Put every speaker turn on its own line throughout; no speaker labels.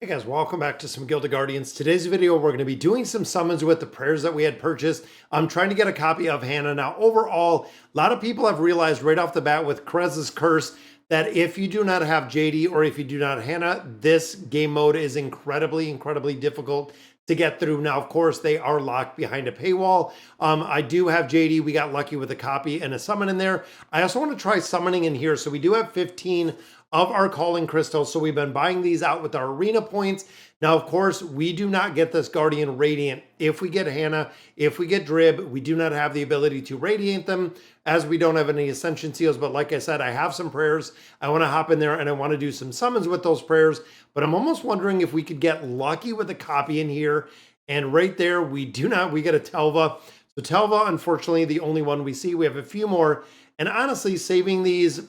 Hey guys, welcome back to some Gilded Guardians. Today's video, we're going to be doing some summons with the prayers that we had purchased. I'm trying to get a copy of Hana. Now, overall, a lot of people have realized right off the bat with Kriez's curse that if you do not have JD or if you do not have Hana, this game mode is incredibly difficult to get through. Now, of course, they are locked behind a paywall. I do have JD. We got lucky with a copy and a summon in there. I also want to try summoning in here. So we do have 15 of our calling crystals. So we've been buying these out with our arena points. Now, of course, we do not get this Guardian Radiant. If we get Hana, if we get Drib, we do not have the ability to radiate them as we don't have any Ascension Seals. But like I said, I have some prayers. I want to hop in there and I want to do some summons with those prayers. But I'm almost wondering if we could get lucky with a copy in here. And right there, we do not. We get a Telva. So Telva, unfortunately, the only one we see. We have a few more. And honestly, saving these,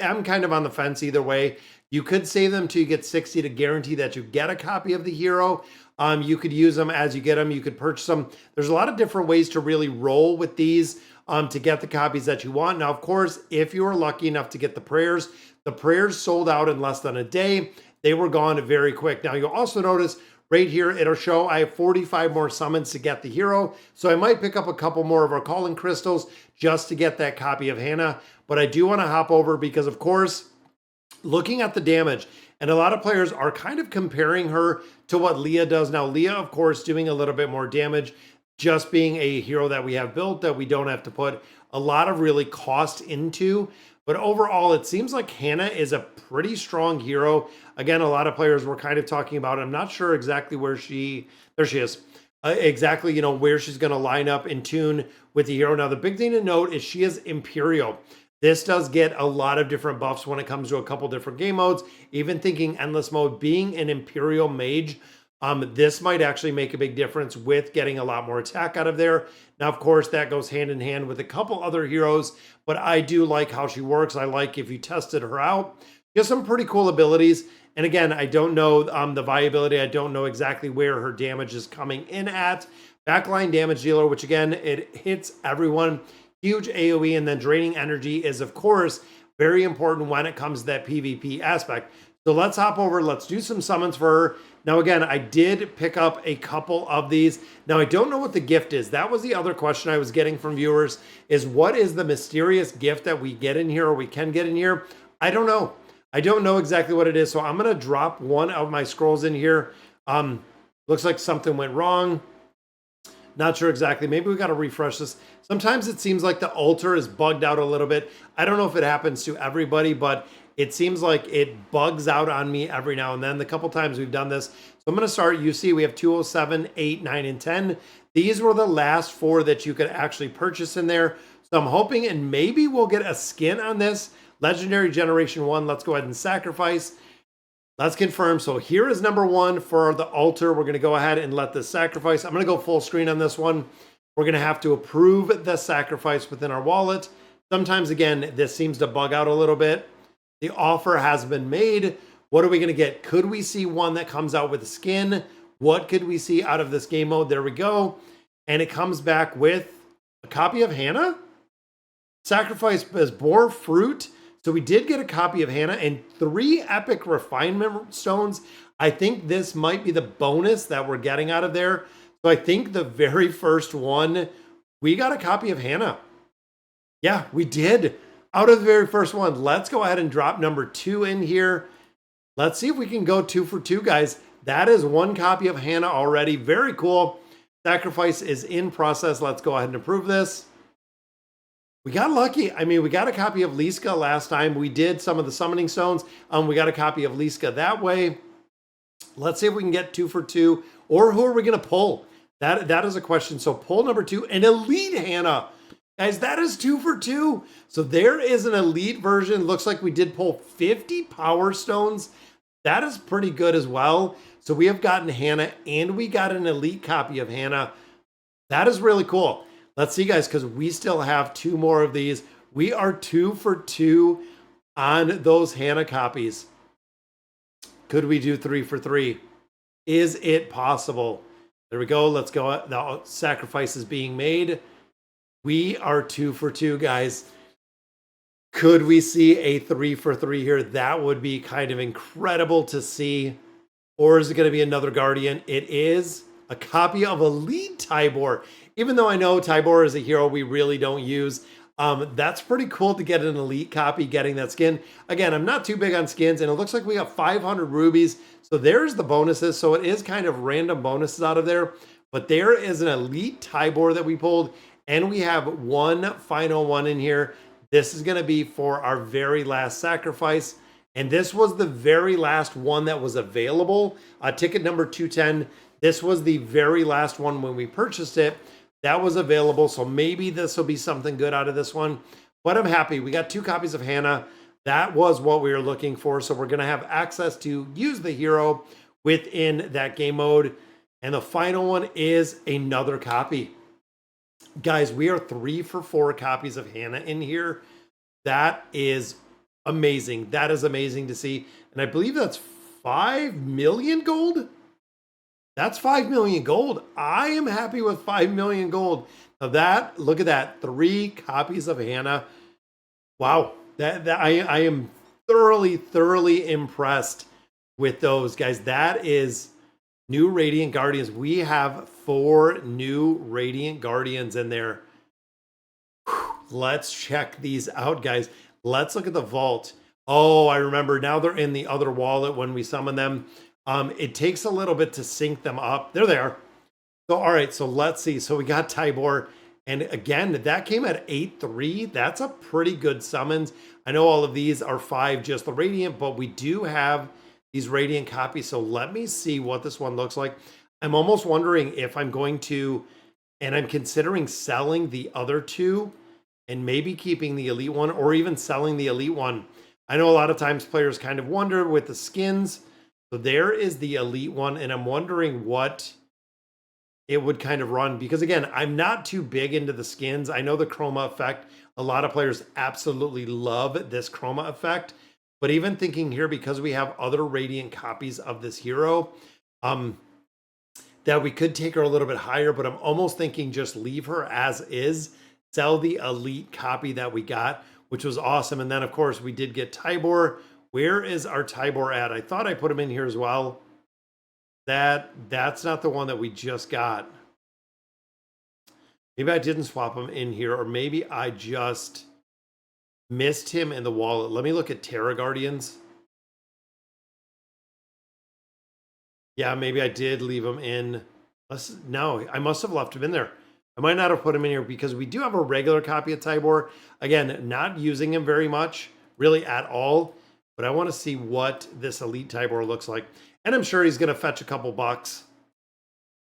I'm kind of on the fence either way. You could save them till you get 60 to guarantee that you get a copy of the hero. You could use them as you get them. You could purchase them. There's a lot of different ways to really roll with these to get the copies that you want. Now, of course, if you were lucky enough to get the prayers sold out in less than a day. They were gone very quick. Now, you'll also notice right here, it'll show I have 45 more summons to get the hero. So I might pick up a couple more of our calling crystals just to get that copy of Hana. But I do want to hop over because, of course, looking at the damage, and a lot of players are kind of comparing her to what Leah does. Now, Leah, of course, doing a little bit more damage, just being a hero that we have built that we don't have to put a lot of really cost into. But overall, it seems like Hana is a pretty strong hero. Again, a lot of players were kind of talking about, I'm not sure exactly where there she is. Exactly, where she's going to line up in tune with the hero. Now, the big thing to note is she is Imperial. This does get a lot of different buffs when it comes to a couple different game modes. Even thinking Endless Mode, being an Imperial Mage, this might actually make a big difference with getting a lot more attack out of there. Now, of course, that goes hand in hand with a couple other heroes, but I do like how she works. I like if you tested her out. She has some pretty cool abilities. And again, I don't know the viability. I don't know exactly where her damage is coming in at. Backline damage dealer, which again, it hits everyone. Huge AoE, and then draining energy is, of course, very important when it comes to that PvP aspect. So let's hop over. Let's do some summons for her. Now, again, I did pick up a couple of these. Now, I don't know what the gift is. That was the other question I was getting from viewers, is what is the mysterious gift that we get in here or we can get in here? I don't know. I don't know exactly what it is. So I'm going to drop one of my scrolls in here. Looks like something went wrong. Not sure exactly. Maybe we got to refresh this. Sometimes it seems like the altar is bugged out a little bit. I don't know if it happens to everybody, but it seems like it bugs out on me every now and then. The couple times we've done this. So I'm going to start. You see, we have 207, 8, 9, and 10. These were the last 4 that you could actually purchase in there. So I'm hoping, and maybe we'll get a skin on this. Legendary Generation 1. Let's go ahead and sacrifice. Let's confirm. So here is number 1 for the altar. We're going to go ahead and let this sacrifice. I'm going to go full screen on this one. We're going to have to approve the sacrifice within our wallet. Sometimes, again, this seems to bug out a little bit. The offer has been made. What are we going to get? Could we see one that comes out with a skin? What could we see out of this game mode? There we go. And it comes back with a copy of Hana. Sacrifice as Boar Fruit. So we did get a copy of Hana and 3 epic refinement stones. I think this might be the bonus that we're getting out of there. So I think the very first one, we got a copy of Hana. Yeah, we did. Out of the very first one. Let's go ahead and drop number 2 in here. Let's see if we can go 2 for 2, guys. That is 1 copy of Hana already. Very cool. Sacrifice is in process. Let's go ahead and approve this. We got lucky. I mean, we got a copy of Liska last time. We did some of the summoning stones. We got a copy of Liska that way. Let's see if we can get 2 for 2. Or who are we going to pull? That is a question. So pull number 2, an elite Hana. Guys, that is 2 for 2. So there is an elite version. Looks like we did pull 50 power stones. That is pretty good as well. So we have gotten Hana and we got an elite copy of Hana. That is really cool. Let's see, guys, because we still have 2 more of these. We are 2 for 2 on those Hana copies. Could we do 3 for 3? Is it possible? There we go. Let's go. The sacrifice is being made. We are 2 for 2, guys. Could we see a 3 for 3 here? That would be kind of incredible to see. Or is it going to be another Guardian? It is a copy of Elite Tybor. Even though I know Tybor is a hero we really don't use, that's pretty cool to get an Elite copy, getting that skin. Again, I'm not too big on skins, and it looks like we got 500 rubies. So there's the bonuses. So it is kind of random bonuses out of there. But there is an Elite Tybor that we pulled, and we have one final one in here. This is going to be for our very last sacrifice. And this was the very last one that was available. Ticket number 210. This was the very last one when we purchased it. That was available. So maybe this will be something good out of this one. But I'm happy. We got 2 copies of Hana. That was what we were looking for. So we're going to have access to use the hero within that game mode. And the final one is another copy. Guys, we are 3 for 4 copies of Hana in here. That is amazing. That is amazing to see. And I believe that's 5 million gold. That's 5 million gold. I am happy with 5 million gold. Now that, look at that, 3 copies of Hana. Wow. I am thoroughly impressed with those guys. That is new Radiant Guardians. We have 4 new Radiant Guardians in there. Whew. Let's check these out, guys. Let's look at the vault. Oh, I remember. Now they're in the other wallet when we summon them. It takes a little bit to sync them up. There they are. So, all right. So let's see. So we got Tybor. And again, that came at 8-3. That's a pretty good summons. I know all of these are 5, just the Radiant, but we do have these Radiant copies. So let me see what this one looks like. I'm almost wondering if I'm going to, and I'm considering selling the other 2 and maybe keeping the Elite one, or even selling the Elite one. I know a lot of times players kind of wonder with the skins. So there is the Elite one, and I'm wondering what it would kind of run, because again, I'm not too big into the skins. I know the chroma effect, a lot of players absolutely love this chroma effect, but even thinking here, because we have other Radiant copies of this hero, that we could take her a little bit higher, but I'm almost thinking just leave her as is, sell the Elite copy that we got, which was awesome. And then of course we did get Tybor. Where is our Tybor at? I thought I put him in here as well. That's not the one that we just got. Maybe I didn't swap him in here, or maybe I just missed him in the wallet. Let me look at Terra Guardians. Yeah, maybe I did leave him in. No, I must have left him in there. I might not have put him in here because we do have a regular copy of Tybor. Again, not using him very much, really at all. But I want to see what this Elite Tybor looks like. And I'm sure he's going to fetch a couple bucks,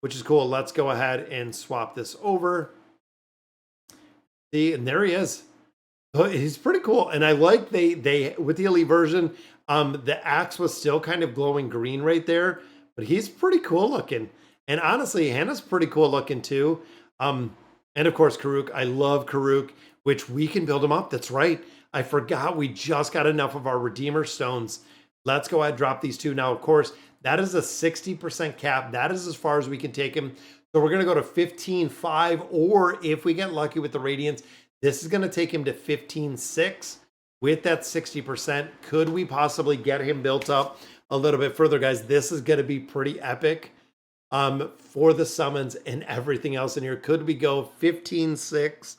which is cool. Let's go ahead and swap this over. See, and there he is. He's pretty cool. And I like they with the Elite version, the axe was still kind of glowing green right there, but he's pretty cool looking. And honestly, Hana's pretty cool looking too. And of course, Karuk. I love Karuk, which we can build him up. That's right. I forgot we just got enough of our Redeemer Stones. Let's go ahead and drop these 2. Now, of course, that is a 60% cap. That is as far as we can take him. So we're going to go to 15.5, or if we get lucky with the Radiance, this is going to take him to 15.6 with that 60%. Could we possibly get him built up a little bit further, guys? This is going to be pretty epic for the summons and everything else in here. Could we go 15.6?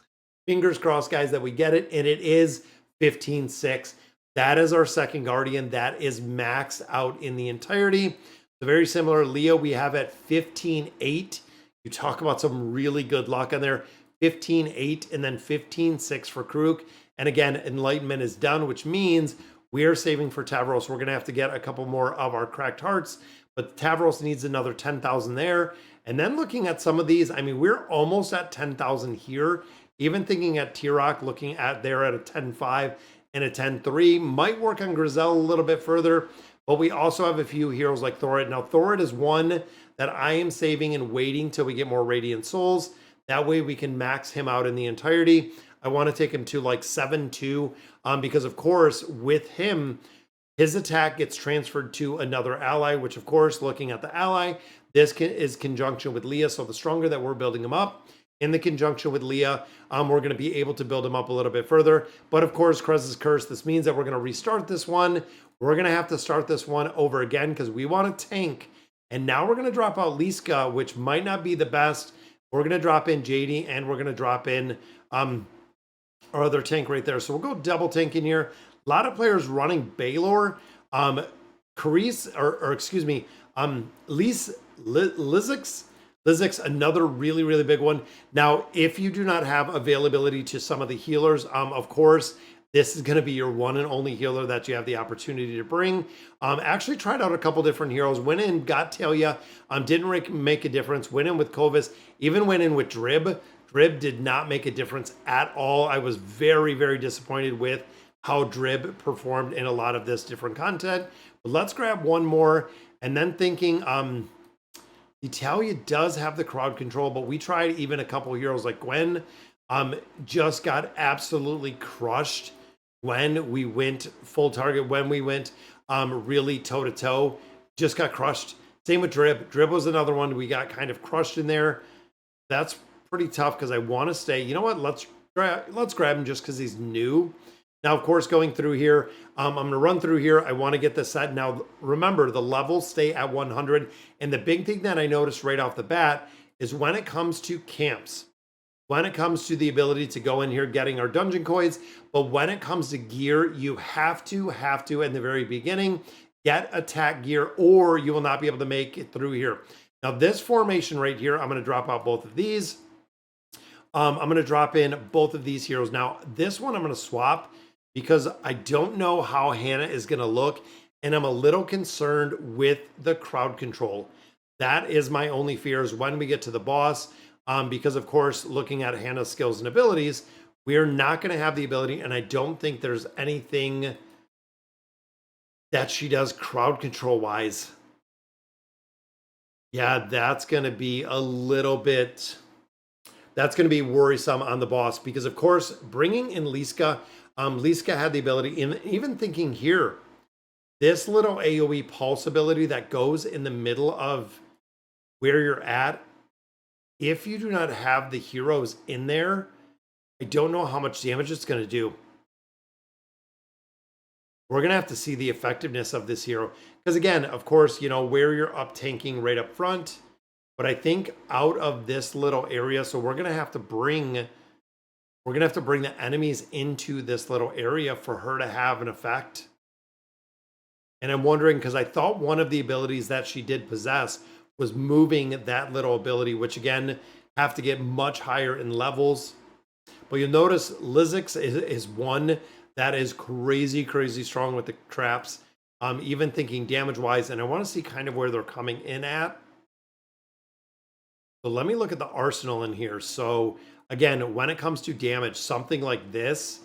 Fingers crossed, guys, that we get it. And it is 15.6. That is our second Guardian. That is maxed out in the entirety. So very similar. Leo, we have at 15.8. You talk about some really good luck on there. 15.8 and then 15.6 for Karuk. And again, Enlightenment is done, which means we are saving for Tavros. We're going to have to get a couple more of our Cracked Hearts, but Tavros needs another 10,000 there. And then looking at some of these, I mean, we're almost at 10,000 here. Even thinking at T-Rock, looking at there at a 10.5 and a 10.3, might work on Grizel a little bit further. But we also have a few heroes like Thorid. Now, Thorid is one that I am saving and waiting till we get more Radiant Souls. That way we can max him out in the entirety. I want to take him to like 7.2 because, of course, with him, his attack gets transferred to another ally, which, of course, looking at the ally, this is conjunction with Leah. So the stronger that we're building him up, in the conjunction with Leah, we're going to be able to build him up a little bit further. But of course, Kriez's Curse, this means that we're going to restart this one. We're going to have to start this one over again because we want to tank. And now we're going to drop out Liska, which might not be the best. We're going to drop in JD, and we're going to drop in our other tank right there. So we'll go double tank in here. A lot of players running Baylor. Kriez, or excuse me, Lizix, another really, really big one. Now, if you do not have availability to some of the healers, of course, this is going to be your one and only healer that you have the opportunity to bring. Actually tried out a couple different heroes. Went in, got Talia, didn't make a difference. Went in with Kovis, even went in with Drib. Drib did not make a difference at all. I was very, very disappointed with how Drib performed in a lot of this different content. But let's grab one more. And then thinking, Italia does have the crowd control, but we tried even a couple of heroes like Gwen. Just got absolutely crushed when we went full target, when we went really toe-to-toe. Just got crushed. Same with Drib. Drib was another one we got kind of crushed in there. That's pretty tough because I want to stay. You know what? Let's grab him just because he's new. Now, of course, going through here, I'm going to run through here. I want to get this set. Now, remember, the levels stay at 100. And the big thing that I noticed right off the bat is when it comes to camps, when it comes to the ability to go in here getting our dungeon coins, but when it comes to gear, you have to, in the very beginning, get attack gear or you will not be able to make it through here. Now, this formation right here, I'm going to drop out both of these. I'm going to drop in both of these heroes. Now, this one I'm going to swap because I don't know how Hana is going to look, and I'm a little concerned with the crowd control. That is my only fear is when we get to the boss, because, of course, looking at Hana's skills and abilities, we are not going to have the ability, and I don't think there's anything that she does crowd control-wise. Yeah, that's going to be a little bit... That's going to be worrisome on the boss because, of course, bringing in Liska, Liska had the ability, in even thinking here, this little AoE pulse ability that goes in the middle of where you're at, if you do not have the heroes in there, I don't know how much damage it's going to do. We're going to have to see the effectiveness of this hero. Because again, of course, you know, where you're up tanking right up front, but I think out of this little area, so we're going to have to bring the enemies into this little area for her to have an effect. And I'm wondering, because I thought one of the abilities that she did possess was moving that little ability, which again, have to get much higher in levels. But you'll notice Lizix is one that is crazy, crazy strong with the traps. Even thinking damage-wise, and I want to see kind of where they're coming in at. So let me look at the arsenal in here. So again, when it comes to damage, something like this,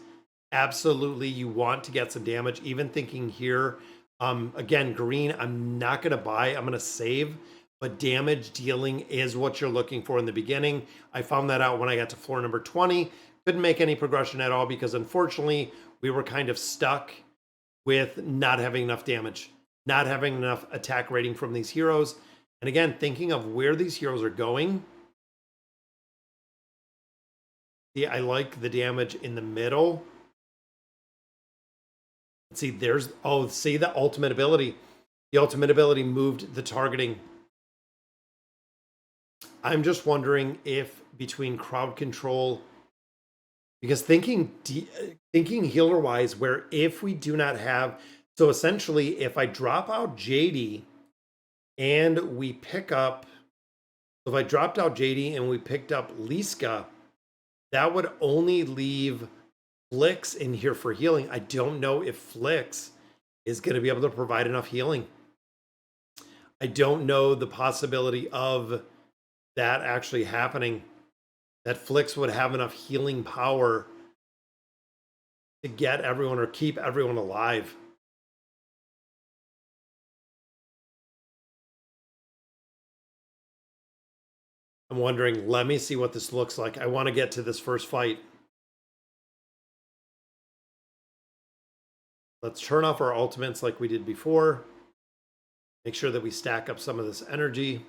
absolutely you want to get some damage. Even thinking here, again, green, I'm not going to buy. I'm going to save. But damage dealing is what you're looking for in the beginning. I found that out when I got to floor number 20. Couldn't make any progression at all because unfortunately we were kind of stuck with not having enough damage, not having enough attack rating from these heroes. And again, thinking of where these heroes are going. See, I like the damage in the middle. See, there's, oh, see the ultimate ability. The ultimate ability moved the targeting. I'm just wondering if between crowd control, because thinking healer-wise, where if we do not have, so essentially if I drop out JD and we pick up, if I dropped out JD and we picked up Liska, that would only leave Flix in here for healing. I don't know if Flix is going to be able to provide enough healing. I don't know the possibility of that actually happening, that Flix would have enough healing power to get everyone or keep everyone alive. I'm wondering, let me see what this looks like. I want to get to this first fight. Let's turn off our ultimates like we did before. Make sure that we stack up some of this energy.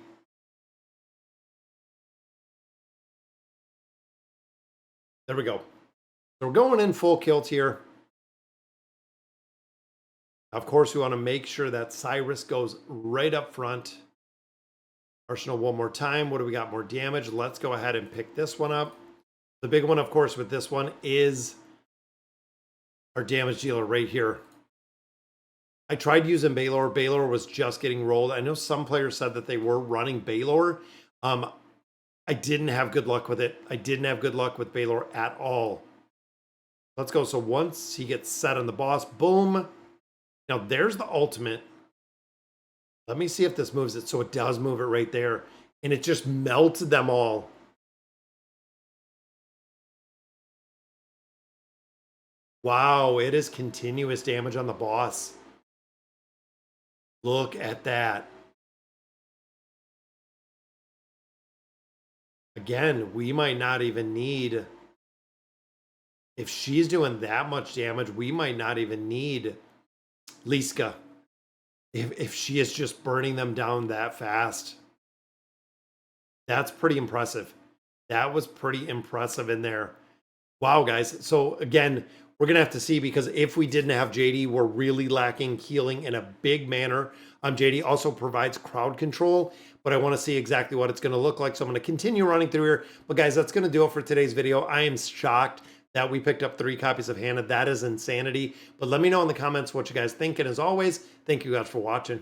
There we go. So we're going in full kilt here. Of course, we want to make sure that Cyrus goes right up front. Arsenal one more time. What do we got? More damage. Let's go ahead and pick this one up. The big one, of course, with this one is our damage dealer right here. I tried using Baylor. Baylor was just getting rolled. I know some players said that they were running Baylor. I didn't have good luck with it. I didn't have good luck with Baylor at all. Let's go. So once he gets set on the boss, boom. Now there's the ultimate. Let me see if this moves it. So it does move it right there. And it just melted them all. Wow, it is continuous damage on the boss. Look at that. Again, we might not even need... If she's doing that much damage, we might not even need Liska. If she is just burning them down that fast. That's pretty impressive. That was pretty impressive in there. Wow, guys. So again, we're going to have to see, because if we didn't have JD, we're really lacking healing in a big manner. JD also provides crowd control, but I want to see exactly what it's going to look like. So I'm going to continue running through here. But guys, that's going to do it for today's video. I am shocked that we picked up 3 copies of Hana. That is insanity. But let me know in the comments what you guys think. And as always, thank you guys for watching.